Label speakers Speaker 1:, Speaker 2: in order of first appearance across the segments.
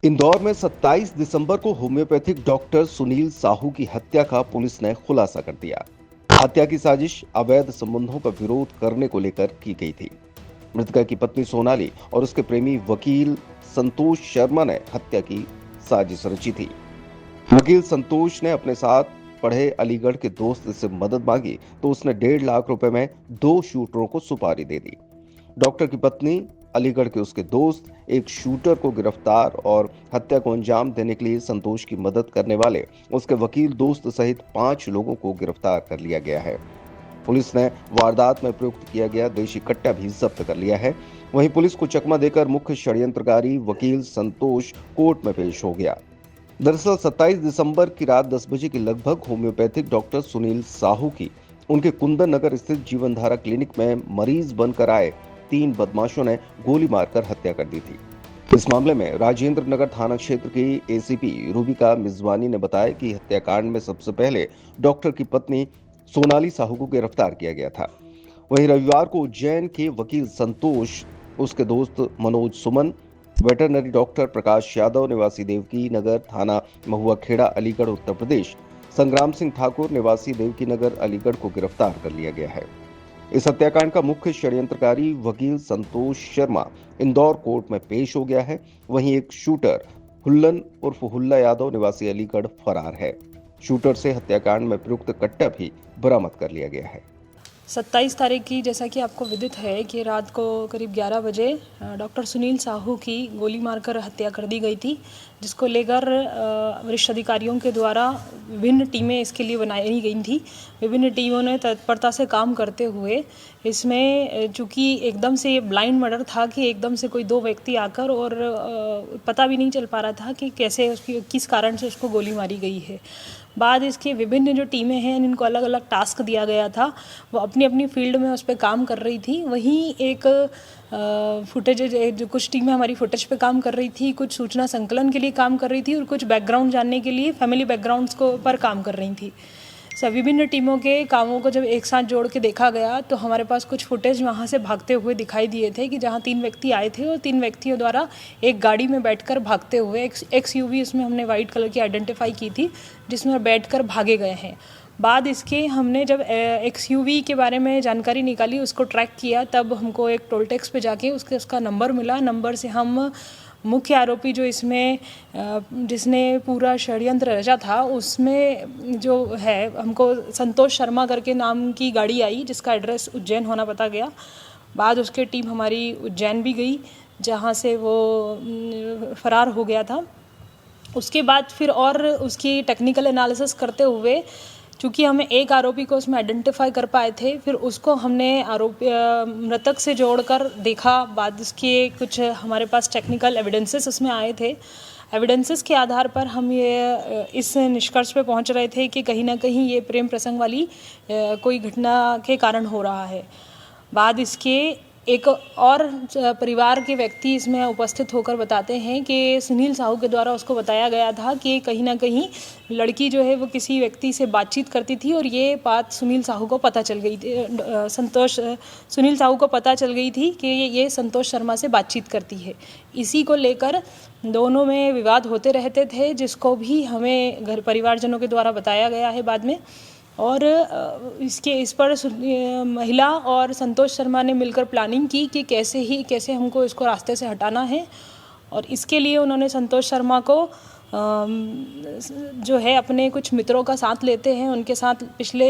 Speaker 1: इंदौर में 27 दिसंबर को homeopathic doctor Sunil Sahu की हत्या का पुलिस ने खुलासा कर दिया। हत्या की साजिश अवैध संबंधों का विरोध करने को लेकर की गई थी। मृतका की पत्नी सोनाली और उसके प्रेमी वकील संतोष शर्मा ने हत्या की साजिश रची थी। वकील संतोष ने अपने साथ पढ़े अलीगढ़ के दोस्त से मदद मांगी तो उसने 1.5 लाख रुपए में 2 शूटरों को सुपारी दे दी। डॉक्टर की पत्नी, अलीगढ़ के उसके दोस्त, एक शूटर को गिरफ्तार और हत्या को अंजाम देने के लिए संतोष की मदद करने वाले उसके वकील दोस्त सहित 5 लोगों को गिरफ्तार कर लिया गया है। पुलिस ने वारदात में प्रयुक्त किया गया देशी कट्टा भी जब्त कर लिया है। वहीं पुलिस को चकमा देकर मुख्य षड्यंत्रकारी वकील संतोष कोर्ट में पेश हो गया। दरअसल 27 दिसंबर की रात 10 बजे के लगभग होम्योपैथिक डॉक्टर सुनील साहू की उनके कुंदन नगर स्थित जीवनधारा क्लिनिक में मरीज बनकर आए 3 बदमाशों ने गोली मारकर हत्या कर दी थी। इस मामले में राजेंद्र नगर थाना क्षेत्र की एसीपी रूबिका मिजवानी ने बताया कि हत्याकांड में सबसे पहले डॉक्टर की पत्नी सोनाली साहू को गिरफ्तार किया गया था। वहीं रविवार को उज्जैन के वकील संतोष, उसके दोस्त मनोज सुमन, वेटरनरी डॉक्टर प्रकाश यादव निवासी देवकी नगर थाना महुआ खेड़ा अलीगढ़ उत्तर प्रदेश, संग्राम सिंह ठाकुर निवासी देवकी नगर अलीगढ़ को गिरफ्तार कर लिया गया है। इस हत्याकांड का मुख्य षड्यंत्रकारी वकील संतोष शर्मा इंदौर कोर्ट में पेश हो गया है। वहीं एक शूटर हुल्लन उर्फ हुल्ला यादव निवासी अलीगढ़ फरार है। शूटर से हत्याकांड में प्रयुक्त कट्टा भी बरामद कर लिया गया है।
Speaker 2: 27 तारीख की, जैसा कि आपको विदित है कि रात को करीब 11 बजे डॉक्टर सुनील साहू की गोली मारकर हत्या कर दी गई थी, जिसको लेकर वरिष्ठ अधिकारियों के द्वारा विभिन्न टीमें इसके लिए बनाई गई थी। विभिन्न टीमों ने तत्परता से काम करते हुए इसमें, चूँकि एकदम से ये ब्लाइंड मर्डर था कि एकदम से कोई 2 व्यक्ति आकर और पता भी नहीं चल पा रहा था कि कैसे उसकी किस कारण से उसको गोली मारी गई है। बाद इसके विभिन्न जो टीमें हैं इनको अलग अलग टास्क दिया गया था, वो अपनी अपनी फील्ड में उस पर काम कर रही थी। वहीं एक फुटेज, जो कुछ टीमें हमारी फुटेज पे काम कर रही थी, कुछ सूचना संकलन के लिए काम कर रही थी और कुछ बैकग्राउंड जानने के लिए फैमिली बैकग्राउंड्स को पर काम कर रही थी। विभिन्न टीमों के कामों को जब एक साथ जोड़ के देखा गया तो हमारे पास कुछ फुटेज वहाँ से भागते हुए दिखाई दिए थे कि जहाँ 3 व्यक्ति आए थे और 3 व्यक्तियों द्वारा एक गाड़ी में बैठकर भागते हुए, XUV उसमें हमने वाइट कलर की आइडेंटिफाई की थी, जिसमें बैठकर भागे गए हैं। बाद इसके हमने जब XUV के बारे में जानकारी निकाली, उसको ट्रैक किया, तब हमको एक टोल टैक्स पे जाके उसका नंबर मिला। नंबर से हम मुख्य आरोपी जो इसमें जिसने पूरा षड्यंत्र रचा था, उसमें जो है हमको संतोष शर्मा करके नाम की गाड़ी आई, जिसका एड्रेस उज्जैन होना पता गया। बाद उसके टीम हमारी उज्जैन भी गई, जहाँ से वो फरार हो गया था। उसके बाद फिर और उसकी टेक्निकल एनालिसिस करते हुए, चूँकि हमें एक आरोपी को उसमें आइडेंटिफाई कर पाए थे, फिर उसको हमने आरोपी मृतक से जोड़कर देखा। बाद इसके कुछ हमारे पास टेक्निकल एविडेंसेस उसमें आए थे। एविडेंसेस के आधार पर हम ये इस निष्कर्ष पे पहुंच रहे थे कि कहीं ना कहीं ये प्रेम प्रसंग वाली कोई घटना के कारण हो रहा है। बाद इसके एक और परिवार के व्यक्ति इसमें उपस्थित होकर बताते हैं कि सुनील साहू के द्वारा उसको बताया गया था कि कहीं ना कहीं लड़की जो है वो किसी व्यक्ति से बातचीत करती थी और ये बात सुनील साहू को पता चल गई थी। सुनील साहू को पता चल गई थी कि ये संतोष शर्मा से बातचीत करती है। इसी को लेकर दोनों में विवाद होते रहते थे, जिसको भी हमें घर परिवारजनों के द्वारा बताया गया है बाद में। और इस पर महिला और संतोष शर्मा ने मिलकर प्लानिंग की कि कैसे हमको इसको रास्ते से हटाना है। और इसके लिए उन्होंने संतोष शर्मा को जो है अपने कुछ मित्रों का साथ लेते हैं। उनके साथ पिछले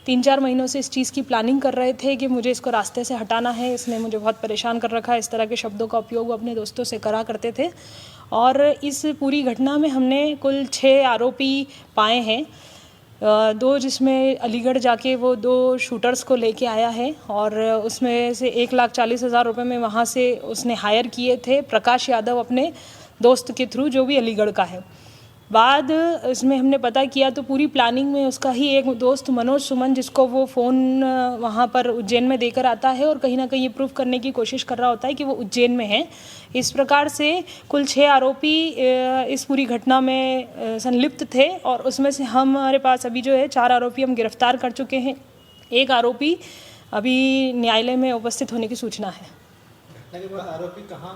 Speaker 2: 3-4 महीनों से इस चीज़ की प्लानिंग कर रहे थे कि मुझे इसको रास्ते से हटाना है, इसने मुझे बहुत परेशान कर रखा है। इस तरह के शब्दों का उपयोग वो अपने दोस्तों से करा करते थे। और इस पूरी घटना में हमने कुल 6 आरोपी पाए हैं। 2 जिसमें अलीगढ़ जाके वो 2 शूटर्स को लेके आया है और उसमें से 1,40,000 रुपये में वहाँ से उसने हायर किए थे प्रकाश यादव अपने दोस्त के थ्रू, जो भी अलीगढ़ का है। बाद इसमें हमने पता किया तो पूरी प्लानिंग में उसका ही एक दोस्त मनोज सुमन, जिसको वो फ़ोन वहाँ पर उज्जैन में देकर आता है और कहीं ना कहीं ये प्रूफ करने की कोशिश कर रहा होता है कि वो उज्जैन में है। इस प्रकार से कुल 6 आरोपी इस पूरी घटना में संलिप्त थे और उसमें से हमारे पास अभी जो है 4 आरोपी हम गिरफ्तार कर चुके हैं। एक आरोपी अभी न्यायालय में उपस्थित होने की सूचना है।
Speaker 3: आरोपी कहाँ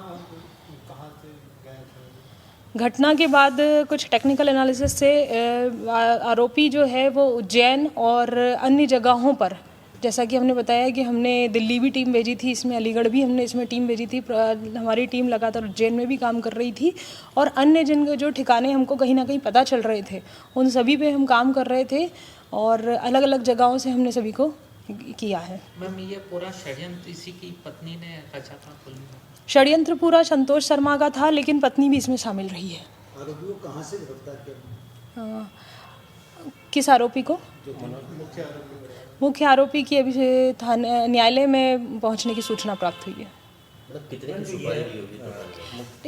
Speaker 3: से गया था?
Speaker 2: घटना के बाद कुछ टेक्निकल एनालिसिस से आरोपी जो है वो उज्जैन और अन्य जगहों पर, जैसा कि हमने बताया कि हमने दिल्ली भी टीम भेजी थी, इसमें अलीगढ़ भी हमने इसमें टीम भेजी थी, हमारी टीम लगातार उज्जैन में भी काम कर रही थी और अन्य जिन जो ठिकाने हमको कहीं ना कहीं पता चल रहे थे उन सभी पे हम काम कर रहे थे और अलग अलग जगहों से हमने सभी को किया है।
Speaker 3: मैम ये पूरा षड्यंत्र इसी की पत्नी ने रचा था कुल मिलाकर?
Speaker 2: षड्यंत्र पूरा संतोष शर्मा का था, लेकिन पत्नी भी इसमें शामिल रही है।
Speaker 4: आरोपी को कहाँ से गिरफ्तार किया?
Speaker 2: किस आरोपी को? मुख्य आरोपी की अभी थाने न्यायालय में पहुंचने की सूचना प्राप्त हुई है।
Speaker 4: मतलब कितने की सुपारी दी होगी?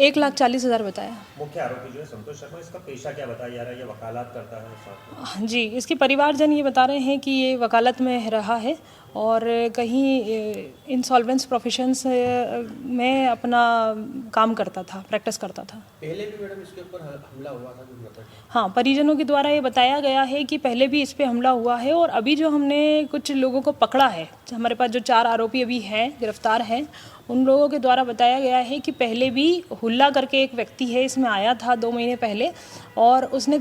Speaker 2: 1,40,000 बताया।
Speaker 5: मुख्य आरोपी जो है संतोष शर्मा, इसका पेशा क्या बताया जा रहा है? ये वकालत करता है साथ में?
Speaker 2: हाँ जी, इसके परिवारजन ये बता रहे हैं कि ये वकालत में रहा है और कहीं इंसॉल्वेंस प्रोफेशंस में अपना काम करता था, प्रैक्टिस करता था।
Speaker 4: पहले भी मैडम इसके ऊपर हमला हुआ था कुछ मतलब?
Speaker 2: हाँ, परिजनों के द्वारा ये बताया गया है कि पहले भी इस पे हमला हुआ है और अभी जो हमने कुछ लोगों को पकड़ा है, हमारे पास जो 4 आरोपी अभी हैं, गिरफ्तार हैं, उन लोगों के द्वारा बताया गया है कि पहले भी हुल्ला करके एक व्यक्ति है, इसमें आया था 2 महीने पहले और उसने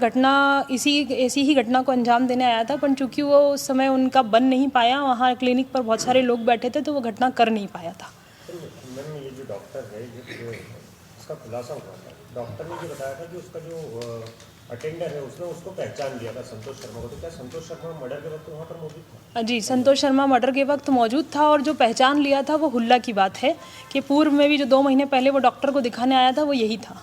Speaker 2: ऐसी ही घटना को अंजाम देने आया था, पर चूंकि वो उस समय उनका बन नहीं पाया, वहाँ क्लिनिक पर बहुत सारे लोग बैठे थे तो वो घटना कर नहीं पाया था।
Speaker 5: मैम ये जो डॉक्टर है, इसका खुलासा हुआ था, डॉक्टर ने ये बताया था कि उसका जो अटेंडर है उसने उसको पहचान लिया था संतोष शर्मा को, तो क्या संतोष शर्मा मर्डर के वक्त वहाँ पर मौजूद था?
Speaker 2: जी, संतोष शर्मा मर्डर के वक्त मौजूद था और जो पहचान लिया था वो हुल्ला की बात है कि पूर्व में भी जो 2 महीने पहले वो डॉक्टर को दिखाने आया था वो यही था।